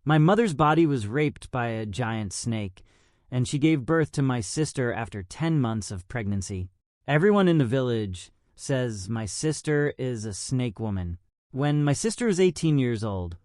My mother's body was raped by a giant snake, and she gave birth to my sister after 10 months of pregnancy. Everyone in the village says my sister is a snake woman. When my sister was 18 years old,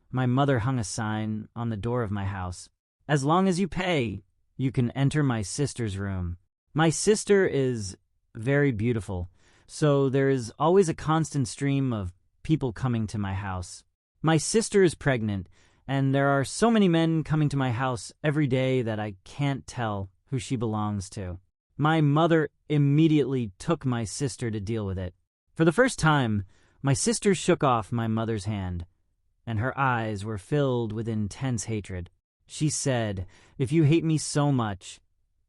my mother hung a sign on the door of my house. As long as you pay, you can enter my sister's room. My sister is very beautiful, so there is always a constant stream of people coming to my house. My sister is pregnant, and there are so many men coming to my house every day that I can't tell who she belongs to. My mother immediately took my sister to deal with it. For the first time, my sister shook off my mother's hand, and her eyes were filled with intense hatred. She said, "If you hate me so much,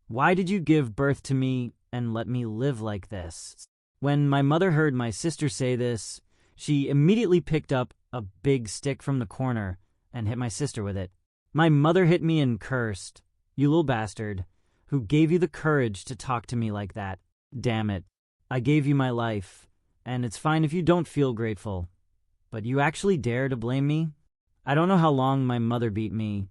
why did you give birth to me and let me live like this?" When my mother heard my sister say this, she immediately picked up a big stick from the corner and hit my sister with it. My mother hit me and cursed, "You little bastard, who gave you the courage to talk to me like that? Damn it. I gave you my life, and it's fine if you don't feel grateful. But you actually dare to blame me?" I don't know how long my mother beat me,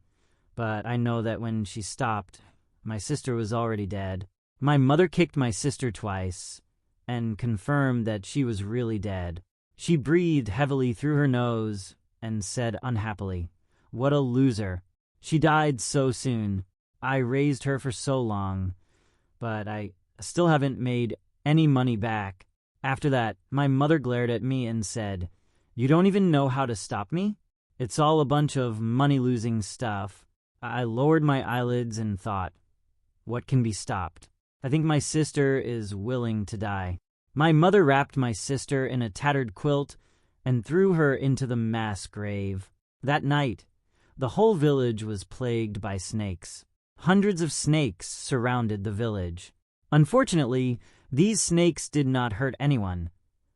but I know that when she stopped, my sister was already dead. My mother kicked my sister twice and confirmed that she was really dead. She breathed heavily through her nose and said unhappily, "What a loser. She died so soon. I raised her for so long, but I still haven't made any money back." After that, my mother glared at me and said, "You don't even know how to stop me? It's all a bunch of money-losing stuff." I lowered my eyelids and thought, what can be stopped? I think my sister is willing to die. My mother wrapped my sister in a tattered quilt and threw her into the mass grave. That night, the whole village was plagued by snakes. Hundreds of snakes surrounded the village. Unfortunately, these snakes did not hurt anyone,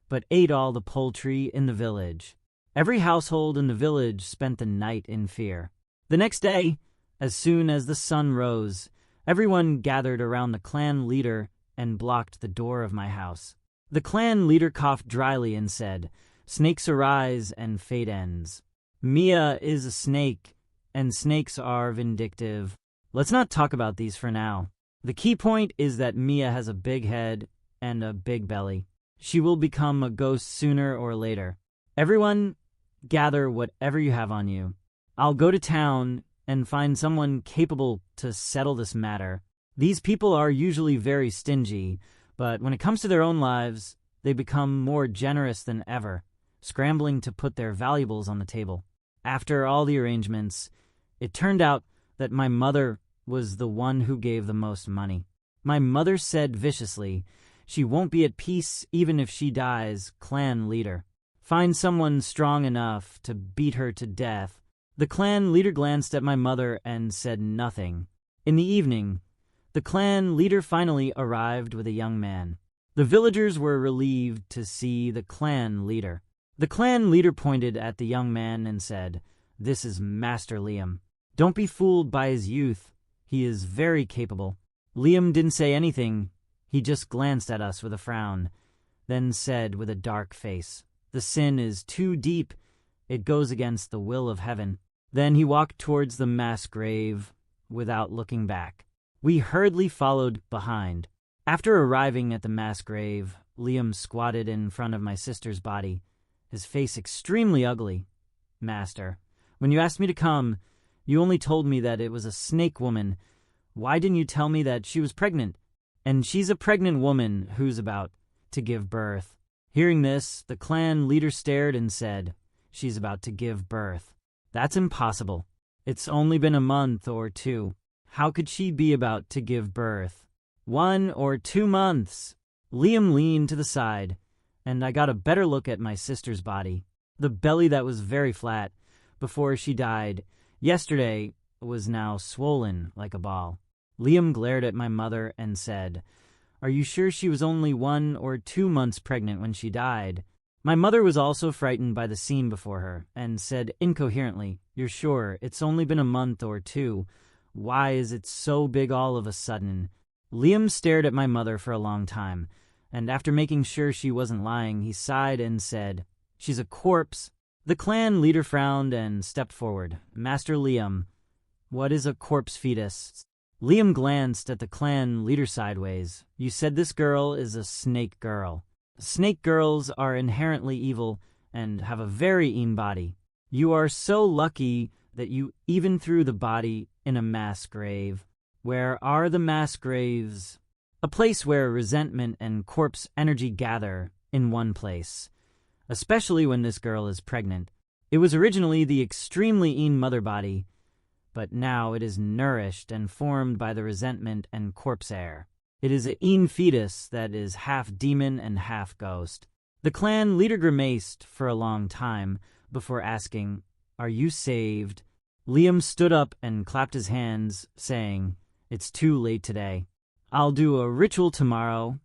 but ate all the poultry in the village. Every household in the village spent the night in fear. The next day, as soon as the sun rose, everyone gathered around the clan leader and blocked the door of my house. The clan leader coughed dryly and said, "Snakes arise and fate ends. Mia is a snake, and snakes are vindictive. Let's not talk about these for now. The key point is that Mia has a big head and a big belly. She will become a ghost sooner or later. Everyone, gather whatever you have on you. I'll go to town and find someone capable to settle this matter. These people are usually very stingy, but when it comes to their own lives, they become more generous than ever, scrambling to put their valuables on the table." After all the arrangements, it turned out that my mother was the one who gave the most money. My mother said viciously, "She won't be at peace even if she dies clan leader. Find someone strong enough to beat her to death." The clan leader glanced at my mother and said nothing. In the evening, the clan leader finally arrived with a young man. The villagers were relieved to see the clan leader. The clan leader pointed at the young man and said, "This is Master Liam. Don't be fooled by his youth. He is very capable." Liam didn't say anything. He just glanced at us with a frown, then said with a dark face, "The sin is too deep. It goes against the will of heaven." Then he walked towards the mass grave without looking back. We hurriedly followed behind. After arriving at the mass grave, Liam squatted in front of my sister's body, his face extremely ugly. "Master, when you asked me to come, you only told me that it was a snake woman. Why didn't you tell me that she was pregnant? And she's a pregnant woman who's about to give birth." Hearing this, the clan leader stared and said, "She's about to give birth. That's impossible. It's only been a month or 2. How could she be about to give birth? 1 or 2 months." Liam leaned to the side, and I got a better look at my sister's body. The belly that was very flat before she died yesterday was now swollen like a ball. Liam glared at my mother and said, "Are you sure she was only 1 or 2 months pregnant when she died?" My mother was also frightened by the scene before her and said incoherently, "You're sure it's only been a month or 2? Why is it so big all of a sudden?" Liam stared at my mother for a long time, and after making sure she wasn't lying, he sighed and said, "She's a corpse The clan leader frowned and stepped forward. Master Liam, what is a corpse fetus? Liam glanced at the clan leader sideways. You said this girl is a snake girl. Snake girls are inherently evil and have a very mean body. You are so lucky that you even threw the body in a mass grave. Where are the mass graves? A place where resentment and corpse energy gather in one place, especially when this girl is pregnant. It was originally the extremely mean mother body, but now it is nourished and formed by the resentment and corpse air. It is a een fetus that is half demon and half ghost. The clan leader grimaced for a long time before asking, "Are you saved?" Liam stood up and clapped his hands, saying, "It's too late today. I'll do a ritual tomorrow,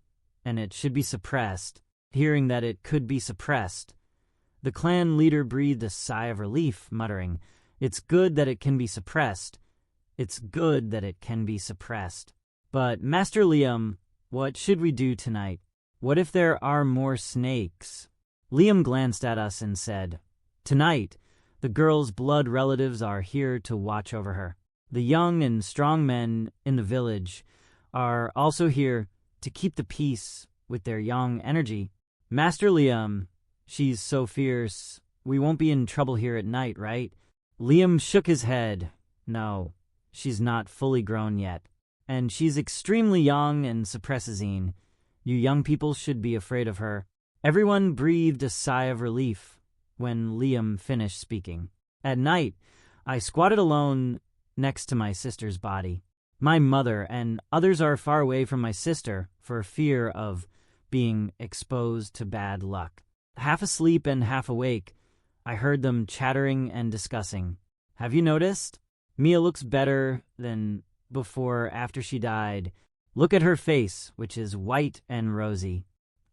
and it should be suppressed." Hearing that it could be suppressed, the clan leader breathed a sigh of relief, muttering, "It's good that it can be suppressed. It's good that it can be suppressed." But, Master Liam, what should we do tonight? What if there are more snakes? Liam glanced at us and said, "Tonight, the girl's blood relatives are here to watch over her. The young and strong men in the village are also here to keep the peace with their young energy. Master Liam, she's so fierce. We won't be in trouble here at night, right?" Liam shook his head. "No, she's not fully grown yet. And she's extremely young and suppresses een. You young people should be afraid of her." Everyone breathed a sigh of relief when Liam finished speaking. At night, I squatted alone next to my sister's body. My mother and others are far away from my sister for fear of being exposed to bad luck. Half asleep and half awake, I heard them chattering and discussing. "Have you noticed? Mia looks better than before after she died. Look at her face, which is white and rosy.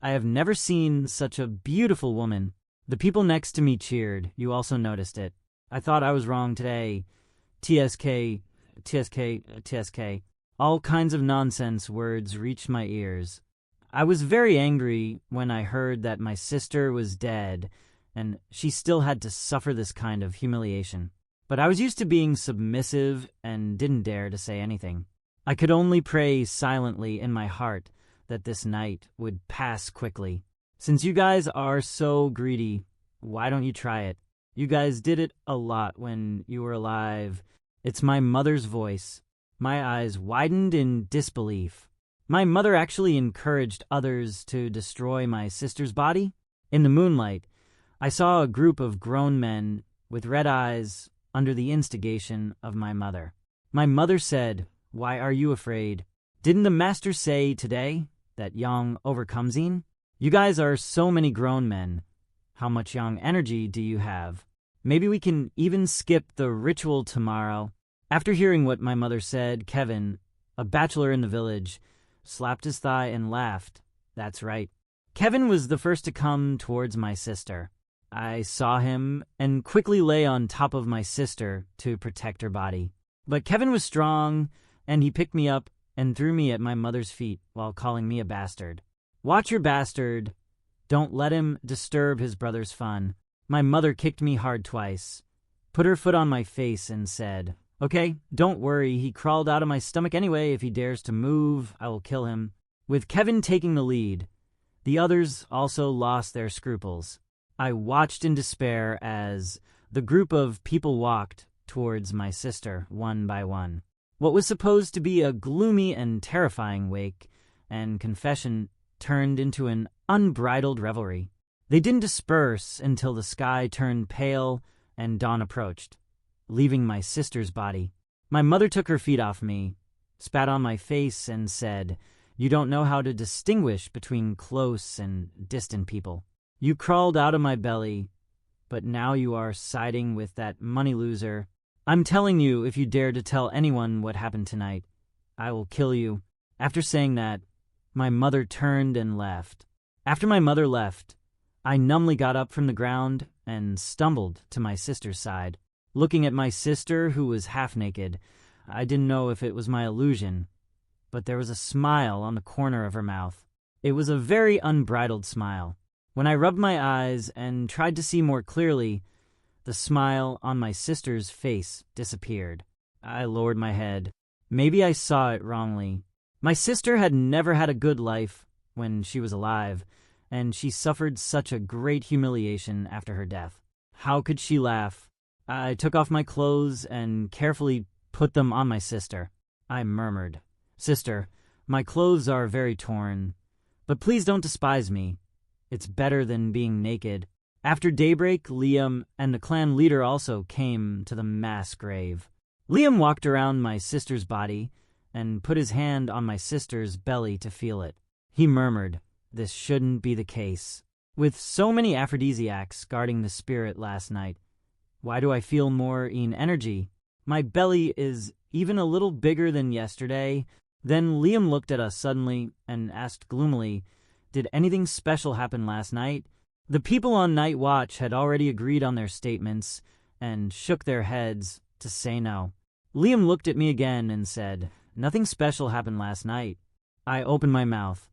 I have never seen such a beautiful woman." The people next to me cheered. You also noticed it. I thought I was wrong today. TSK, TSK, TSK. All kinds of nonsense words reached my ears. I was very angry when I heard that my sister was dead and she still had to suffer this kind of humiliation. But I was used to being submissive and didn't dare to say anything. I could only pray silently in my heart that this night would pass quickly. Since you guys are so greedy, why don't you try it? You guys did it a lot when you were alive. It's my mother's voice. My eyes widened in disbelief. My mother actually encouraged others to destroy my sister's body? In the moonlight, I saw a group of grown men with red eyes under the instigation of my mother. My mother said, "Why are you afraid? Didn't the master say today that yang overcomes een? You guys are so many grown men. How much yang energy do you have? Maybe we can even skip the ritual tomorrow." After hearing what my mother said, Kevin, a bachelor in the village, slapped his thigh and laughed. That's right. Kevin was the first to come towards my sister. I saw him and quickly lay on top of my sister to protect her body. But Kevin was strong, and he picked me up and threw me at my mother's feet while calling me a bastard. "Watch your bastard. Don't let him disturb his brother's fun." My mother kicked me hard twice, put her foot on my face, and said, "Okay, don't worry. He crawled out of my stomach anyway. If he dares to move, I will kill him." With Kevin taking the lead, the others also lost their scruples. I watched in despair as the group of people walked towards my sister one by one. What was supposed to be a gloomy and terrifying wake and confession turned into an unbridled revelry. They didn't disperse until the sky turned pale and dawn approached, leaving my sister's body. My mother took her feet off me, spat on my face, and said, "You don't know how to distinguish between close and distant people. You crawled out of my belly, but now you are siding with that money loser. I'm telling you, if you dare to tell anyone what happened tonight, I will kill you." After saying that, my mother turned and left. After my mother left, I numbly got up from the ground and stumbled to my sister's side. Looking at my sister, who was half naked, I didn't know if it was my illusion, but there was a smile on the corner of her mouth. It was a very unbridled smile. When I rubbed my eyes and tried to see more clearly, The smile on my sister's face disappeared. I lowered my head. Maybe I saw it wrongly. My sister had never had a good life when she was alive, and she suffered such a great humiliation after her death. How could she laugh? I took off my clothes and carefully put them on my sister. I murmured, "Sister, my clothes are very torn, but please don't despise me. It's better than being naked." After daybreak, Liam and the clan leader also came to the mass grave. Liam walked around my sister's body and put his hand on my sister's belly to feel it. He murmured, "This shouldn't be the case. With so many aphrodisiacs guarding the spirit last night, why do I feel more in energy? My belly is even a little bigger than yesterday." Then Liam looked at us suddenly and asked gloomily, "Did anything special happen last night?" The people on night watch had already agreed on their statements and shook their heads to say no. Liam looked at me again and said, "Nothing special happened last night." I opened my mouth,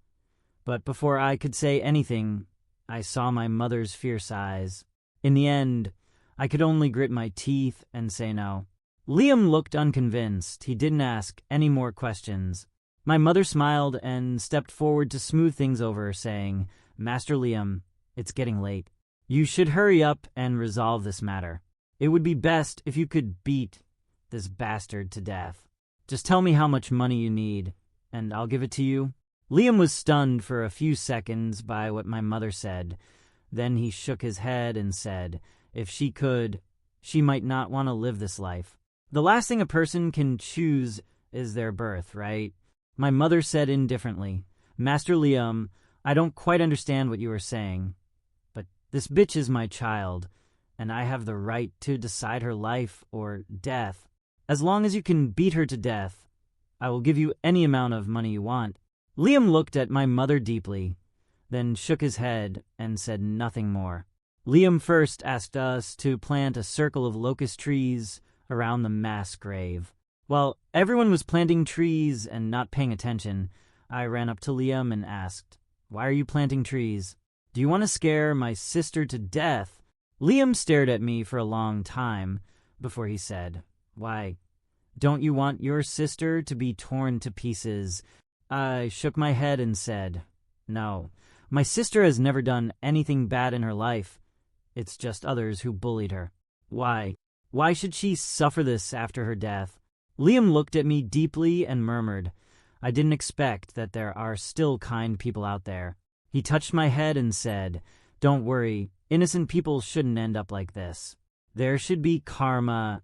but before I could say anything, I saw my mother's fierce eyes. In the end, I could only grit my teeth and say no. Liam looked unconvinced. He didn't ask any more questions. My mother smiled and stepped forward to smooth things over, saying, "Master Liam, it's getting late. You should hurry up and resolve this matter. It would be best if you could beat this bastard to death. Just tell me how much money you need, and I'll give it to you." Liam was stunned for a few seconds by what my mother said. Then he shook his head and said, if she could, she might not want to live this life. The last thing a person can choose is their birth, right? My mother said indifferently, "Master Liam, I don't quite understand what you are saying, but this bitch is my child, and I have the right to decide her life or death. As long as you can beat her to death, I will give you any amount of money you want." Liam looked at my mother deeply, then shook his head and said nothing more. Liam first asked us to plant a circle of locust trees around the mass grave. While everyone was planting trees and not paying attention, I ran up to Liam and asked, "Why are you planting trees? Do you want to scare my sister to death?" Liam stared at me for a long time before he said, "Why, don't you want your sister to be torn to pieces?" I shook my head and said, "No, my sister has never done anything bad in her life. It's just others who bullied her. Why should she suffer this after her death?" Liam looked at me deeply and murmured, "I didn't expect that there are still kind people out there." He touched my head and said, "Don't worry, innocent people shouldn't end up like this. There should be karma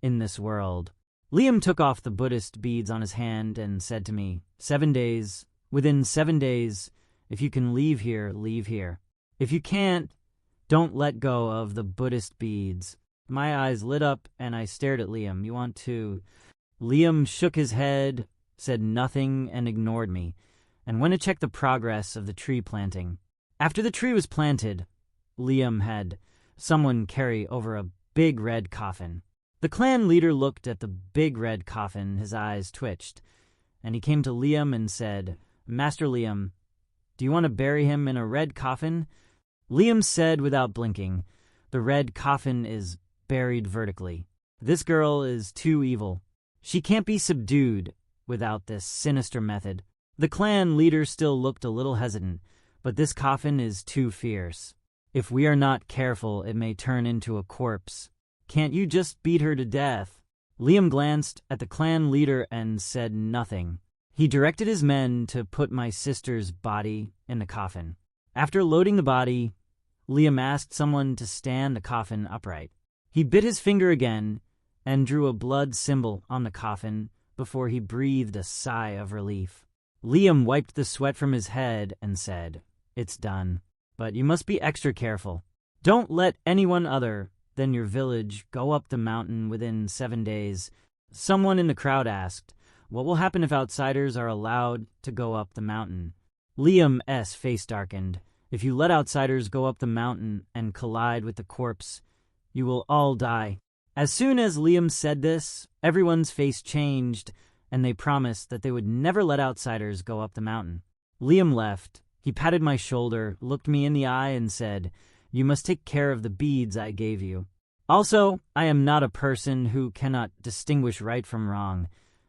in this world." Liam took off the Buddhist beads on his hand and said to me, 7 days, within 7 days, if you can leave here, leave here. If you can't, don't let go of the Buddhist beads." My eyes lit up and I stared at Liam. "You want to?" Liam shook his head, said nothing, and ignored me, and went to check the progress of the tree planting. After the tree was planted, Liam had someone carry over a big red coffin. The clan leader looked at the big red coffin, his eyes twitched, and he came to Liam and said, "Master Liam, do you want to bury him in a red coffin?" Liam said without blinking, "The red coffin is buried vertically. This girl is too evil. She can't be subdued without this sinister method." The clan leader still looked a little hesitant, "But this coffin is too fierce. If we are not careful, it may turn into a corpse. Can't you just beat her to death?" Liam glanced at the clan leader and said nothing. He directed his men to put my sister's body in the coffin. After loading the body, Liam asked someone to stand the coffin upright. He bit his finger again and drew a blood symbol on the coffin before he breathed a sigh of relief. Liam wiped the sweat from his head and said, "It's done, but you must be extra careful. Don't let anyone other than your village go up the mountain within 7 days." Someone in the crowd asked, "What will happen if outsiders are allowed to go up the mountain?" Liam's face darkened. "If you let outsiders go up the mountain and collide with the corpse, you will all die." As soon as Liam said this, everyone's face changed, and they promised that they would never let outsiders go up the mountain. Liam left. He patted my shoulder, looked me in the eye, and said, "You must take care of the beads I gave you. Also, I am not a person who cannot distinguish right from wrong,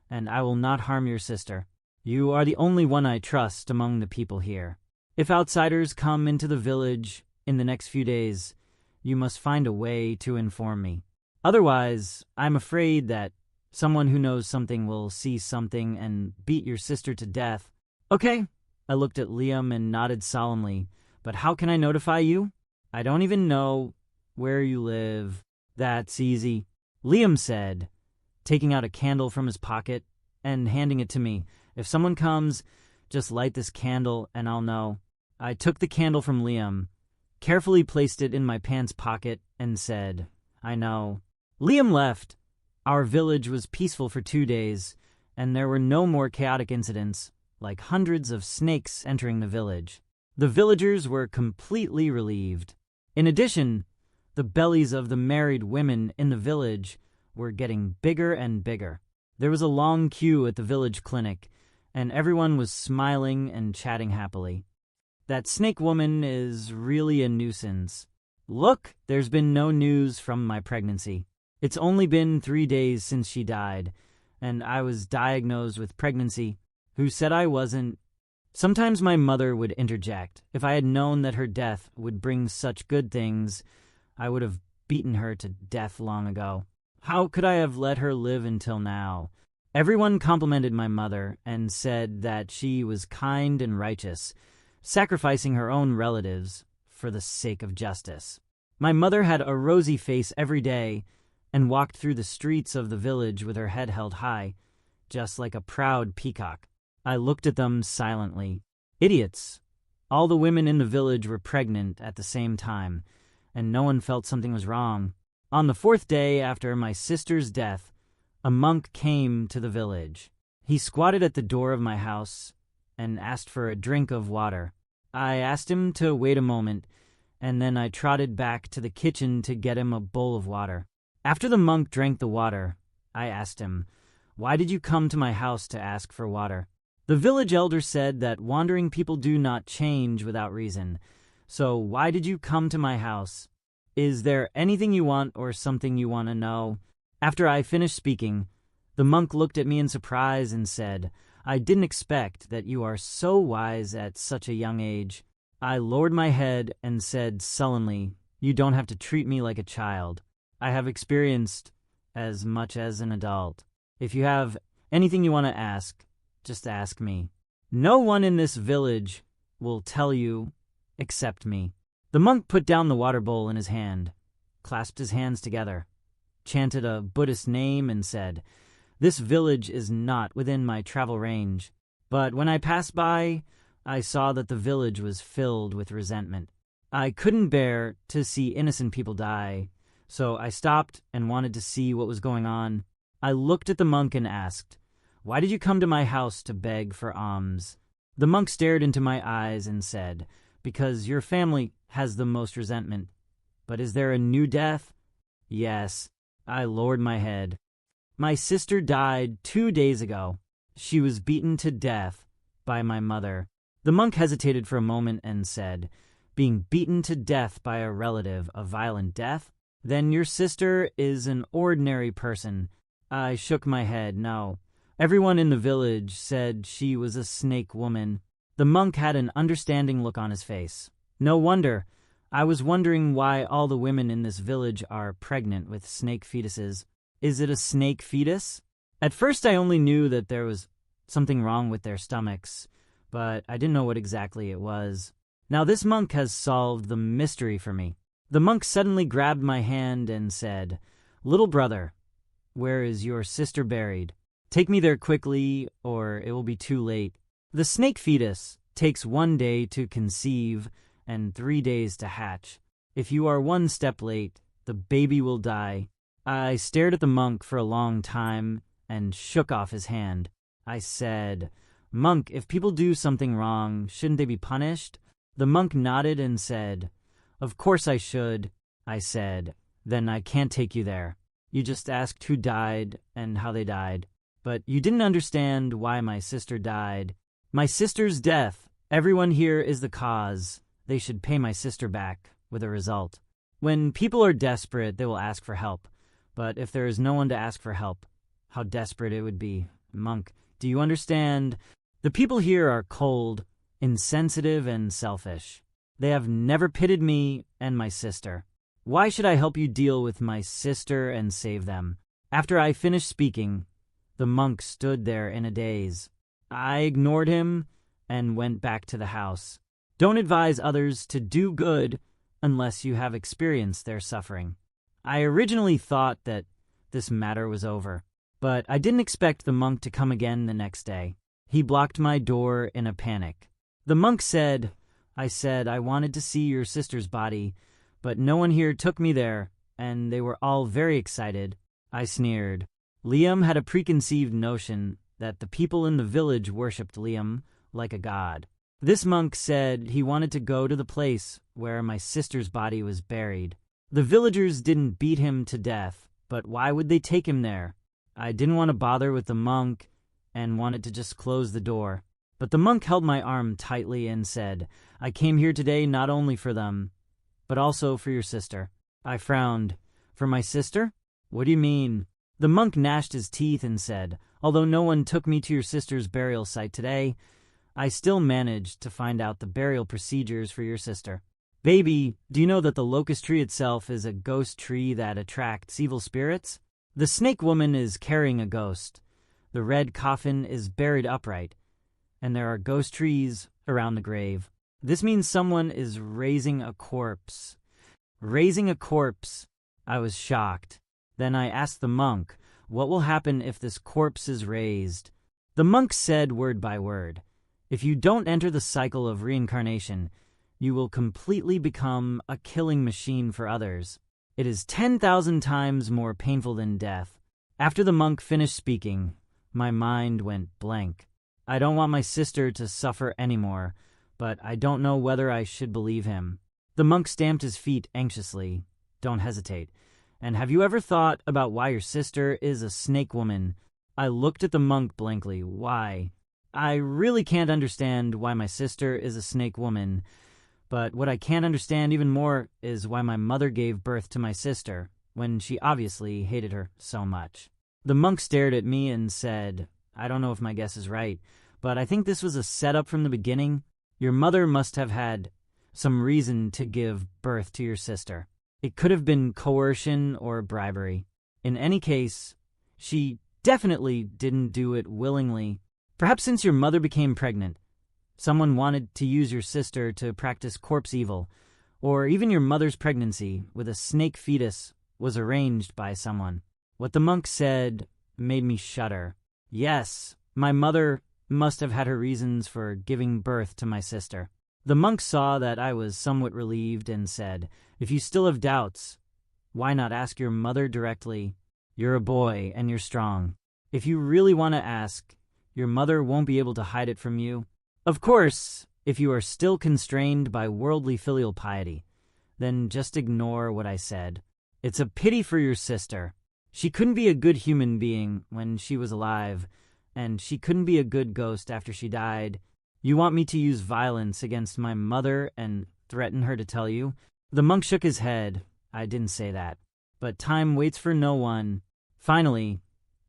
and I will not harm your sister. You are the only one I trust among the people here. If outsiders come into the village in the next few days, you must find a way to inform me. Otherwise, I'm afraid that someone who knows something will see something and beat your sister to death. Okay, I looked at Liam and nodded solemnly. But how can I notify you? I don't even know where you live. That's easy, Liam said, taking out a candle from his pocket and handing it to me. If someone comes, just light this candle and I'll know. I took the candle from Liam, carefully placed it in my pants pocket, and said, I know. Liam left. Our village was peaceful for 2 days, and there were no more chaotic incidents, like hundreds of snakes entering the village. The villagers were completely relieved. In addition, the bellies of the married women in the village were getting bigger and bigger. There was a long queue at the village clinic, and everyone was smiling and chatting happily. That snake woman is really a nuisance. Look, there's been no news from my pregnancy. It's only been 3 days since she died, and I was diagnosed with pregnancy. Who said I wasn't? Sometimes my mother would interject. If I had known that her death would bring such good things, I would have beaten her to death long ago. How could I have let her live until now? Everyone complimented my mother and said that she was kind and righteous, sacrificing her own relatives for the sake of justice. My mother had a rosy face every day and walked through the streets of the village with her head held high, just like a proud peacock. I looked at them silently. Idiots. All the women in the village were pregnant at the same time, and no one felt something was wrong. On the 4th day after my sister's death, a monk came to the village. He squatted at the door of my house and asked for a drink of water. I asked him to wait a moment, and then I trotted back to the kitchen to get him a bowl of water. After the monk drank the water, I asked him, "Why did you come to my house to ask for water?" The village elder said that wandering people do not change without reason. So why did you come to my house? Is there anything you want or something you want to know? After I finished speaking, the monk looked at me in surprise and said, "I didn't expect that you are so wise at such a young age." I lowered my head and said sullenly, "You don't have to treat me like a child. I have experienced as much as an adult. If you have anything you want to ask, just ask me. No one in this village will tell you except me." The monk put down the water bowl in his hand, clasped his hands together, chanted a Buddhist name, and said, "This village is not within my travel range." But when I passed by, I saw that the village was filled with resentment. I couldn't bear to see innocent people die, so I stopped and wanted to see what was going on. I looked at the monk and asked, "Why did you come to my house to beg for alms?" The monk stared into my eyes and said, "Because your family has the most resentment." "But is there a new death?" "Yes." I lowered my head. "My sister died 2 days ago. She was beaten to death by my mother." The monk hesitated for a moment and said, "Being beaten to death by a relative, a violent death? Then your sister is an ordinary person." I shook my head. No. Everyone in the village said she was a snake woman. The monk had an understanding look on his face. No wonder. I was wondering why all the women in this village are pregnant with snake fetuses. Is it a snake fetus? At first I only knew that there was something wrong with their stomachs, but I didn't know what exactly it was. Now this monk has solved the mystery for me. The monk suddenly grabbed my hand and said, "Little brother, where is your sister buried? Take me there quickly, or it will be too late." The snake fetus takes 1 day to conceive and 3 days to hatch. If you are 1 step late, the baby will die. I stared at the monk for a long time and shook off his hand. I said, "Monk, if people do something wrong, shouldn't they be punished?" The monk nodded and said, "Of course I should." I said, "Then I can't take you there. You just asked who died and how they died. But you didn't understand why my sister died. My sister's death. Everyone here is the cause. They should pay my sister back with a result." When people are desperate, they will ask for help. But if there is no one to ask for help, how desperate it would be. Monk, do you understand? The people here are cold, insensitive, and selfish. They have never pitied me and my sister. Why should I help you deal with my sister and save them? After I finished speaking, the monk stood there in a daze. I ignored him and went back to the house. Don't advise others to do good unless you have experienced their suffering. I originally thought that this matter was over, but I didn't expect the monk to come again the next day. He blocked my door in a panic. The monk said, I wanted to see your sister's body, but no one here took me there, and they were all very excited. I sneered. Liam had a preconceived notion that the people in the village worshipped Liam like a god. This monk said he wanted to go to the place where my sister's body was buried. The villagers didn't beat him to death, but why would they take him there? I didn't want to bother with the monk and wanted to just close the door. But the monk held my arm tightly and said, I came here today not only for them, but also for your sister. I frowned. For my sister? What do you mean? The monk gnashed his teeth and said, although no one took me to your sister's burial site today, I still managed to find out the burial procedures for your sister. Baby, do you know that the locust tree itself is a ghost tree that attracts evil spirits? The snake woman is carrying a ghost. The red coffin is buried upright, and there are ghost trees around the grave. This means someone is raising a corpse. Raising a corpse. I was shocked. Then I asked the monk, what will happen if this corpse is raised? The monk said word by word, if you don't enter the cycle of reincarnation, you will completely become a killing machine for others. It is 10,000 times more painful than death. After the monk finished speaking, my mind went blank. I don't want my sister to suffer anymore, but I don't know whether I should believe him. The monk stamped his feet anxiously. Don't hesitate. And have you ever thought about why your sister is a snake woman? I looked at the monk blankly. Why? I really can't understand why my sister is a snake woman, but what I can't understand even more is why my mother gave birth to my sister when she obviously hated her so much. The monk stared at me and said, I don't know if my guess is right, but I think this was a setup from the beginning. Your mother must have had some reason to give birth to your sister. It could have been coercion or bribery. In any case, she definitely didn't do it willingly. Perhaps since your mother became pregnant, someone wanted to use your sister to practice corpse evil, or even your mother's pregnancy with a snake fetus was arranged by someone. What the monk said made me shudder. Yes, my mother must have had her reasons for giving birth to my sister. The monk saw that I was somewhat relieved and said, if you still have doubts, why not ask your mother directly? You're a boy and you're strong. If you really want to ask, your mother won't be able to hide it from you. Of course, if you are still constrained by worldly filial piety, then just ignore what I said. It's a pity for your sister. She couldn't be a good human being when she was alive, and she couldn't be a good ghost after she died. You want me to use violence against my mother and threaten her to tell you? The monk shook his head. I didn't say that. But time waits for no one. Finally,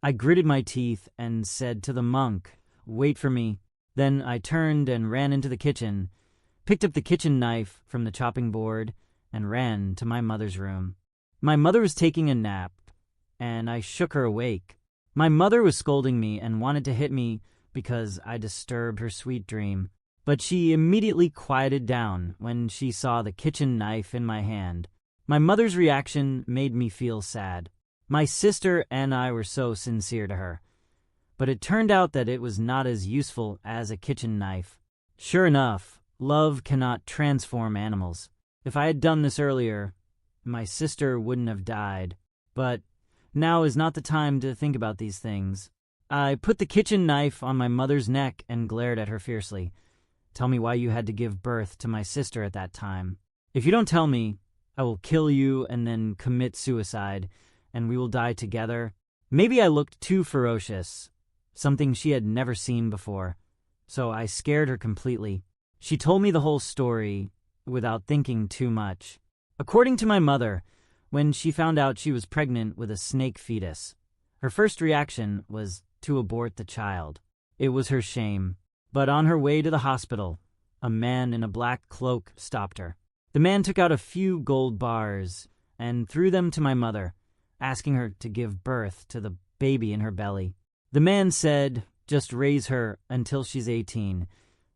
I gritted my teeth and said to the monk, wait for me. Then I turned and ran into the kitchen, picked up the kitchen knife from the chopping board, and ran to my mother's room. My mother was taking a nap, and I shook her awake. My mother was scolding me and wanted to hit me because I disturbed her sweet dream, but she immediately quieted down when she saw the kitchen knife in my hand. My mother's reaction made me feel sad. My sister and I were so sincere to her, but it turned out that it was not as useful as a kitchen knife. Sure enough, love cannot transform animals. If I had done this earlier, my sister wouldn't have died. But now is not the time to think about these things. I put the kitchen knife on my mother's neck and glared at her fiercely. Tell me why you had to give birth to my sister at that time. If you don't tell me, I will kill you and then commit suicide, and we will die together. Maybe I looked too ferocious, something she had never seen before, so I scared her completely. She told me the whole story without thinking too much. According to my mother, when she found out she was pregnant with a snake fetus, her first reaction was to abort the child. It was her shame. But on her way to the hospital, a man in a black cloak stopped her. The man took out a few gold bars and threw them to my mother, asking her to give birth to the baby in her belly. The man said, "Just raise her until she's 18,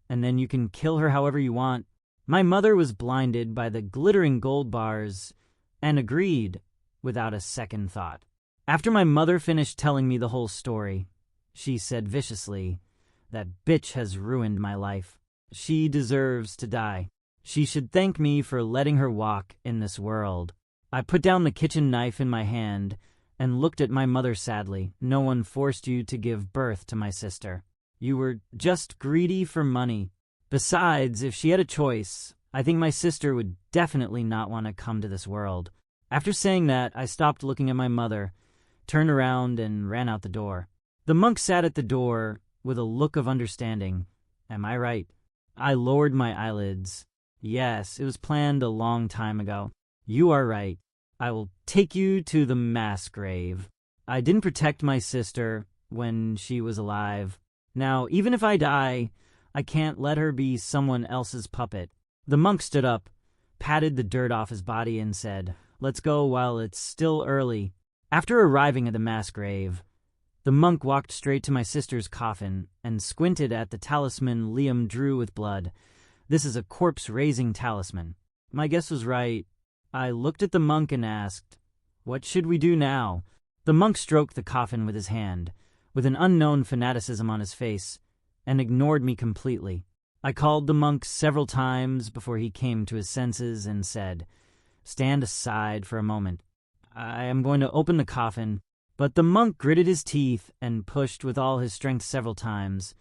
and then you can kill her however you want." My mother was blinded by the glittering gold bars and agreed without a second thought. After my mother finished telling me the whole story, she said viciously, "That bitch has ruined my life. She deserves to die. She should thank me for letting her walk in this world." I put down the kitchen knife in my hand and looked at my mother sadly. "No one forced you to give birth to my sister. You were just greedy for money. Besides, if she had a choice, I think my sister would definitely not want to come to this world." After saying that, I stopped looking at my mother, turned around, and ran out the door. The monk sat at the door with a look of understanding. Am I right? I lowered my eyelids. Yes, it was planned a long time ago. You are right. I will take you to the mass grave. I didn't protect my sister when she was alive. Now, even if I die, I can't let her be someone else's puppet. The monk stood up, patted the dirt off his body, and said, "Let's go while it's still early." After arriving at the mass grave, the monk walked straight to my sister's coffin and squinted at the talisman Liam drew with blood. "This is a corpse-raising talisman." My guess was right. I looked at the monk and asked, "What should we do now?" The monk stroked the coffin with his hand, with an unknown fanaticism on his face, and ignored me completely. I called the monk several times before he came to his senses and said, "Stand aside for a moment. I am going to open the coffin." But the monk gritted his teeth and pushed with all his strength several times,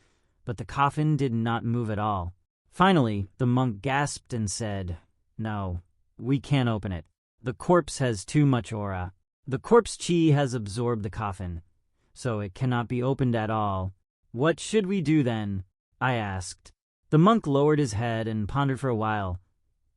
but the coffin did not move at all. Finally, the monk gasped and said, "No, we can't open it. The corpse has too much aura. The corpse chi has absorbed the coffin, so it cannot be opened at all." "What should we do then?" I asked. The monk lowered his head and pondered for a while,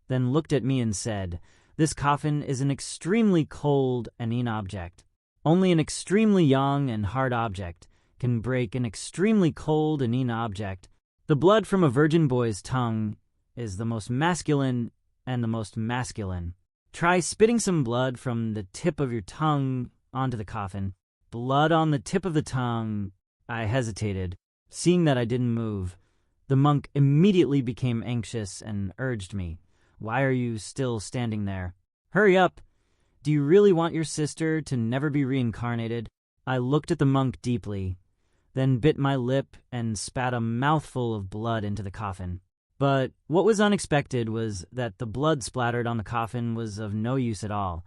then looked at me and said, "This coffin is an extremely cold anine object. Only an extremely young and hard object can break an extremely cold anine object. The blood from a virgin boy's tongue is the most masculine and the most masculine. Try spitting some blood from the tip of your tongue onto the coffin." Blood on the tip of the tongue. I hesitated. Seeing that I didn't move, the monk immediately became anxious and urged me, "Why are you still standing there? Hurry up! Do you really want your sister to never be reincarnated?" I looked at the monk deeply, then bit my lip and spat a mouthful of blood into the coffin. But what was unexpected was that the blood splattered on the coffin was of no use at all,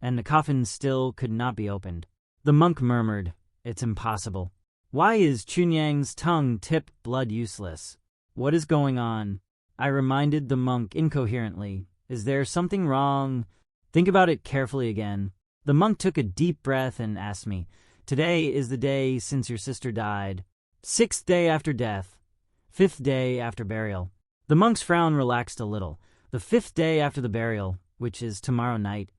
and the coffin still could not be opened. The monk murmured, "It's impossible. Why is Chunyang's tongue tip blood useless? What is going on?" I reminded the monk incoherently, "Is there something wrong? Think about it carefully again." The monk took a deep breath and asked me, "Today is the day since your sister died. 6th day after death. 5th day after burial." The monk's frown relaxed a little. The 5th day after the burial, which is tomorrow night,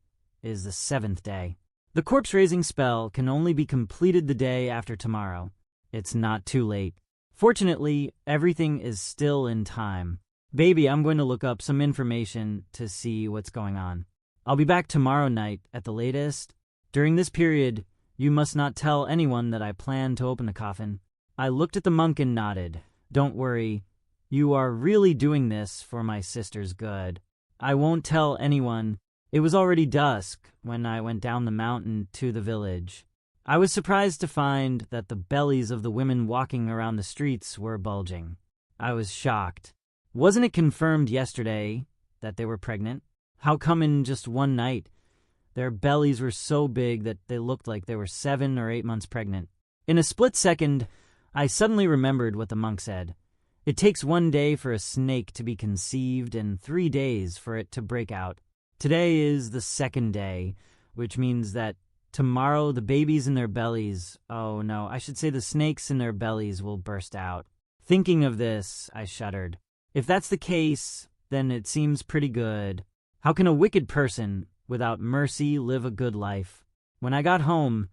is the 7th day. The corpse-raising spell can only be completed the day after tomorrow. It's not too late. Fortunately, everything is still in time. Baby, I'm going to look up some information to see what's going on. I'll be back tomorrow night at the latest. During this period, you must not tell anyone that I plan to open the coffin." I looked at the monk and nodded. "Don't worry. You are really doing this for my sister's good. I won't tell anyone." It was already dusk when I went down the mountain to the village. I was surprised to find that the bellies of the women walking around the streets were bulging. I was shocked. Wasn't it confirmed yesterday that they were pregnant? How come in just one night their bellies were so big that they looked like they were 7 or 8 months pregnant? In a split second, I suddenly remembered what the monk said. It takes 1 day for a snake to be conceived and 3 days for it to break out. Today is the 2nd day, which means that tomorrow the babies in their bellies, oh no, I should say the snakes in their bellies will burst out. Thinking of this, I shuddered. If that's the case, then it seems pretty good. How can a wicked person without mercy live a good life? When I got home,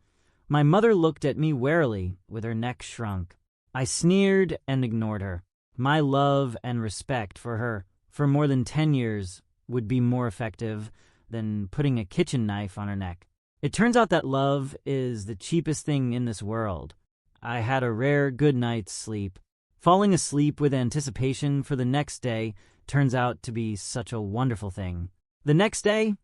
my mother looked at me warily with her neck shrunk. I sneered and ignored her. My love and respect for her for more than 10 years would be more effective than putting a kitchen knife on her neck. It turns out that love is the cheapest thing in this world. I had a rare good night's sleep. Falling asleep with anticipation for the next day turns out to be such a wonderful thing. The next day,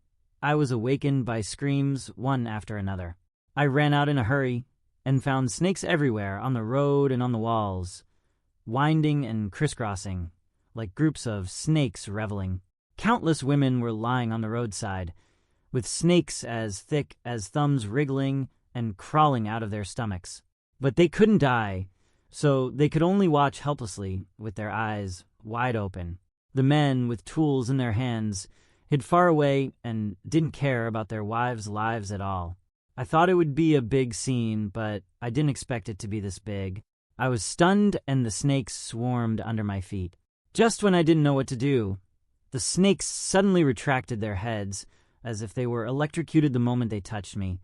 I was awakened by screams one after another. I ran out in a hurry and found snakes everywhere on the road and on the walls, winding and crisscrossing, like groups of snakes reveling. Countless women were lying on the roadside, with snakes as thick as thumbs wriggling and crawling out of their stomachs. But they couldn't die, so they could only watch helplessly with their eyes wide open. The men, with tools in their hands, hid far away and didn't care about their wives' lives at all. I thought it would be a big scene, but I didn't expect it to be this big. I was stunned and the snakes swarmed under my feet. Just when I didn't know what to do, the snakes suddenly retracted their heads, as if they were electrocuted the moment they touched me,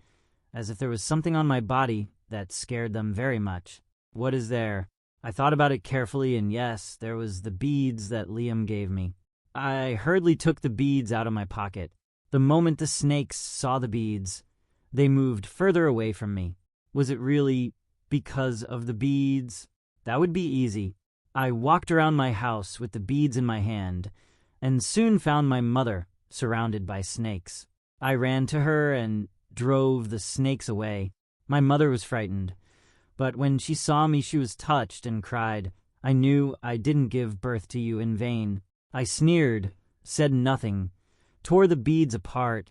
as if there was something on my body that scared them very much. What is there? I thought about it carefully, and yes, there was the beads that Liam gave me. I hurriedly took the beads out of my pocket. The moment the snakes saw the beads, they moved further away from me. Was it really because of the beads? That would be easy. I walked around my house with the beads in my hand, and soon found my mother surrounded by snakes. I ran to her and drove the snakes away. My mother was frightened, but when she saw me, she was touched and cried, "I knew I didn't give birth to you in vain." I sneered, said nothing, tore the beads apart,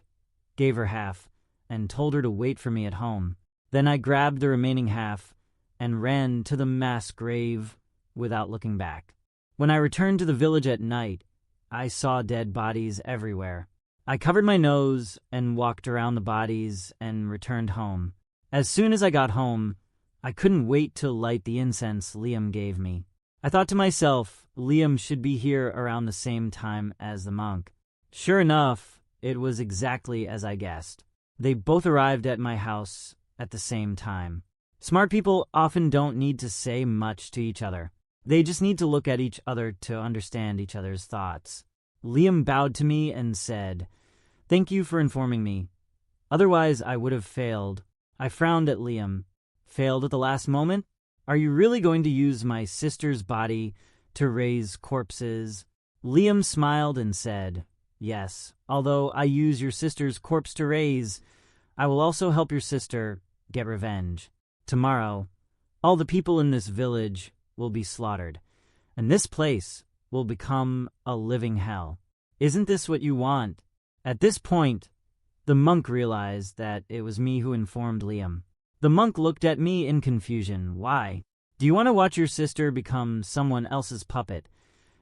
gave her half, and told her to wait for me at home. Then I grabbed the remaining half and ran to the mass grave without looking back. When I returned to the village at night, I saw dead bodies everywhere. I covered my nose and walked around the bodies and returned home. As soon as I got home, I couldn't wait to light the incense Liam gave me. I thought to myself, Liam should be here around the same time as the monk. Sure enough, it was exactly as I guessed. They both arrived at my house at the same time. Smart people often don't need to say much to each other. They just need to look at each other to understand each other's thoughts. Liam bowed to me and said, "Thank you for informing me. Otherwise, I would have failed." I frowned at Liam. Failed at the last moment? Are you really going to use my sister's body to raise corpses? Liam smiled and said, "Yes, although I use your sister's corpse to raise, I will also help your sister get revenge. Tomorrow, all the people in this village will be slaughtered, and this place will become a living hell. Isn't this what you want?" At this point, the monk realized that it was me who informed Liam. The monk looked at me in confusion. Why? Do you want to watch your sister become someone else's puppet,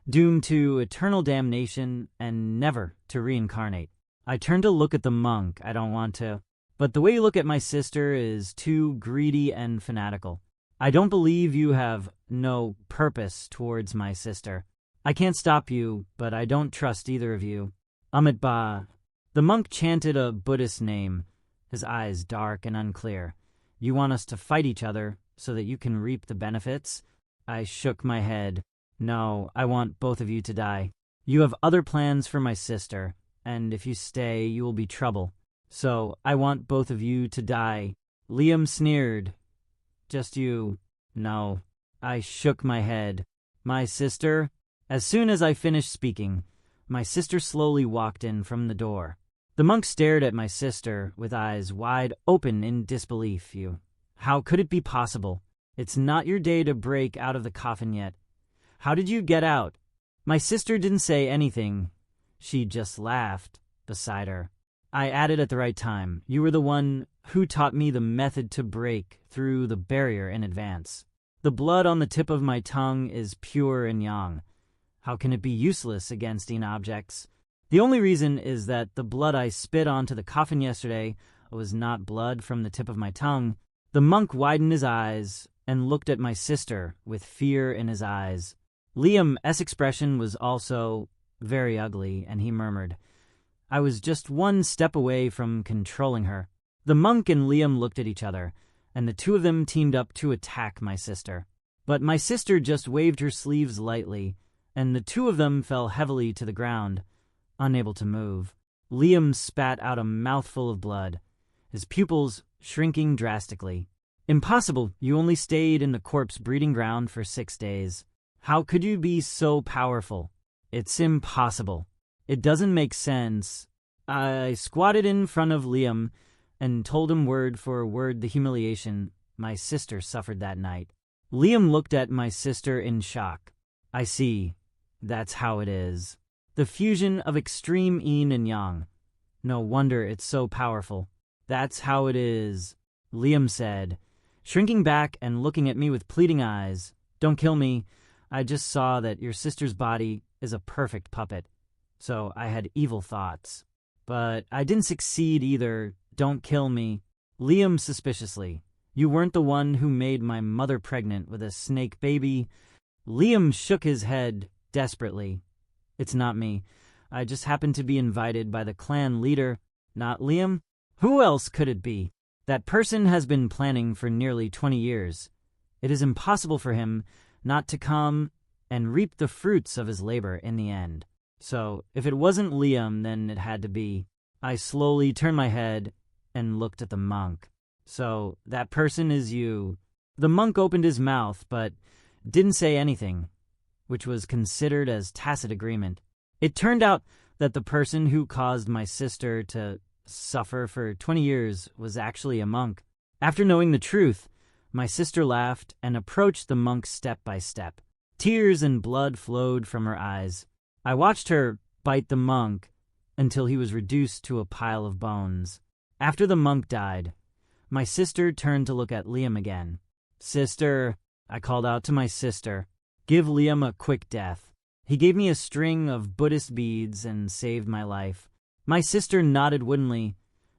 doomed to eternal damnation and never to reincarnate? I turned to look at the monk. I don't want to. But the way you look at my sister is too greedy and fanatical. I don't believe you have no purpose towards my sister. I can't stop you, but I don't trust either of you. Amit Ba. The monk chanted a Buddhist name, his eyes dark and unclear. You want us to fight each other so that you can reap the benefits? I shook my head. No, I want both of you to die. You have other plans for my sister, and if you stay, you will be trouble. So I want both of you to die. Liam sneered. Just you. No. I shook my head. My sister? As soon as I finished speaking, my sister slowly walked in from the door. The monk stared at my sister with eyes wide open in disbelief. How could it be possible? It's not your day to break out of the coffin yet. How did you get out? My sister didn't say anything. She just laughed beside her. I added at the right time. You were the one who taught me the method to break through the barrier in advance. The blood on the tip of my tongue is pure and yang. How can it be useless against objects? The only reason is that the blood I spit onto the coffin yesterday was not blood from the tip of my tongue. The monk widened his eyes and looked at my sister with fear in his eyes. Liam's expression was also very ugly, and he murmured, I was just one step away from controlling her. The monk and Liam looked at each other, and the two of them teamed up to attack my sister. But my sister just waved her sleeves lightly, and the two of them fell heavily to the ground, unable to move. Liam spat out a mouthful of blood, his pupils shrinking drastically. Impossible, you only stayed in the corpse breeding ground for 6 days. How could you be so powerful? It's impossible. It doesn't make sense. I squatted in front of Liam and told him word for word the humiliation my sister suffered that night. Liam looked at my sister in shock. I see. That's how it is. The fusion of extreme yin and yang. No wonder it's so powerful. That's how it is, Liam said, shrinking back and looking at me with pleading eyes. Don't kill me. I just saw that your sister's body is a perfect puppet, so I had evil thoughts. But I didn't succeed either. Don't kill me. Liam suspiciously. You weren't the one who made my mother pregnant with a snake baby. Liam shook his head desperately. It's not me. I just happened to be invited by the clan leader. Not Liam? Who else could it be? That person has been planning for nearly 20 years. It is impossible for him not to come and reap the fruits of his labor in the end. So, if it wasn't Liam, then it had to be. I slowly turned my head and looked at the monk. So, that person is you. The monk opened his mouth, but didn't say anything, which was considered as tacit agreement. It turned out that the person who caused my sister to suffer for 20 years was actually a monk. After knowing the truth, my sister laughed and approached the monk step by step. Tears and blood flowed from her eyes. I watched her bite the monk until he was reduced to a pile of bones. After the monk died, my sister turned to look at Liam again. Sister, I called out to my sister, give Liam a quick death. He gave me a string of Buddhist beads and saved my life. My sister nodded woodenly,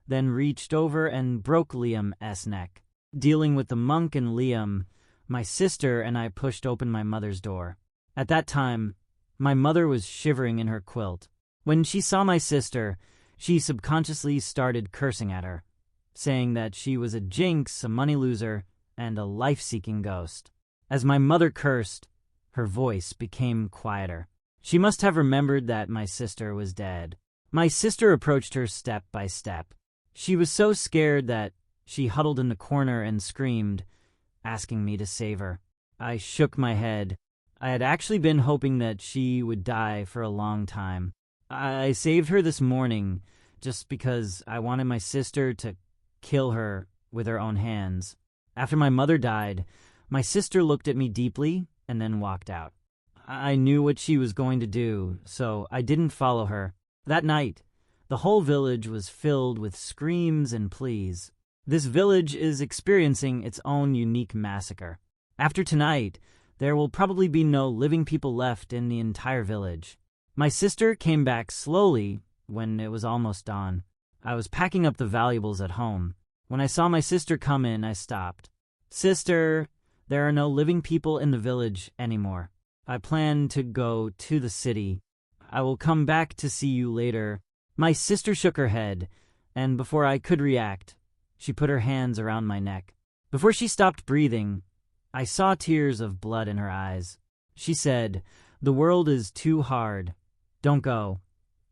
then reached over and broke Liam's neck. Dealing with the monk and Liam, my sister and I pushed open my mother's door. At that time, my mother was shivering in her quilt. When she saw my sister, she subconsciously started cursing at her, saying that she was a jinx, a money loser, and a life-seeking ghost. As my mother cursed, her voice became quieter. She must have remembered that my sister was dead. My sister approached her step by step. She was so scared that she huddled in the corner and screamed, asking me to save her. I shook my head. I had actually been hoping that she would die for a long time. I saved her this morning just because I wanted my sister to kill her with her own hands. After my mother died, my sister looked at me deeply and then walked out. I knew what she was going to do, so I didn't follow her. That night, the whole village was filled with screams and pleas. This village is experiencing its own unique massacre. After tonight, there will probably be no living people left in the entire village. My sister came back slowly when it was almost dawn. I was packing up the valuables at home. When I saw my sister come in, I stopped. Sister, there are no living people in the village anymore. I plan to go to the city. I will come back to see you later. My sister shook her head, and before I could react, she put her hands around my neck. Before she stopped breathing, I saw tears of blood in her eyes. She said, "The world is too hard. Don't go.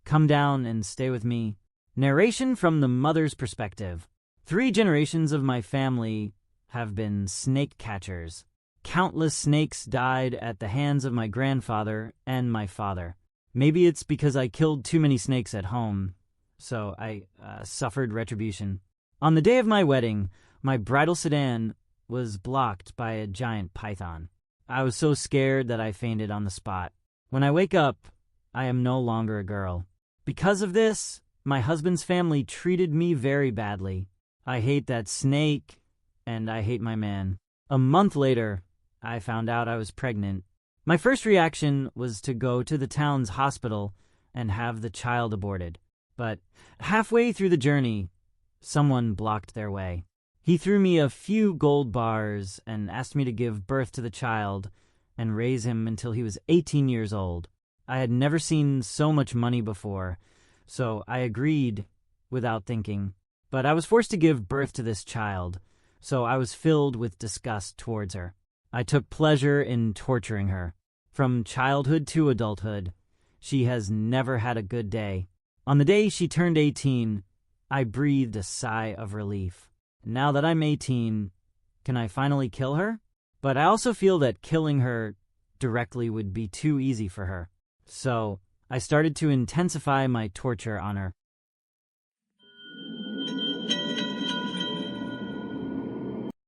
Come down and stay with me." Narration from the mother's perspective. 3 generations of my family have been snake catchers. Countless snakes died at the hands of my grandfather and my father. Maybe it's because I killed too many snakes at home, so I suffered retribution. On the day of my wedding, my bridal sedan was blocked by a giant python. I was so scared that I fainted on the spot. When I wake up, I am no longer a girl. Because of this, my husband's family treated me very badly. I hate that snake, and I hate my man. A month later, I found out I was pregnant. My first reaction was to go to the town's hospital and have the child aborted. But halfway through the journey, someone blocked their way. He threw me a few gold bars and asked me to give birth to the child and raise him until he was 18 years old. I had never seen so much money before, So I agreed without thinking. But I was forced to give birth to this child, so I was filled with disgust towards her. I took pleasure in torturing her. From childhood to adulthood, she has never had a good day. On the day she turned 18, I breathed a sigh of relief. Now that I'm 18, can I finally kill her? But I also feel that killing her directly would be too easy for her. So I started to intensify my torture on her.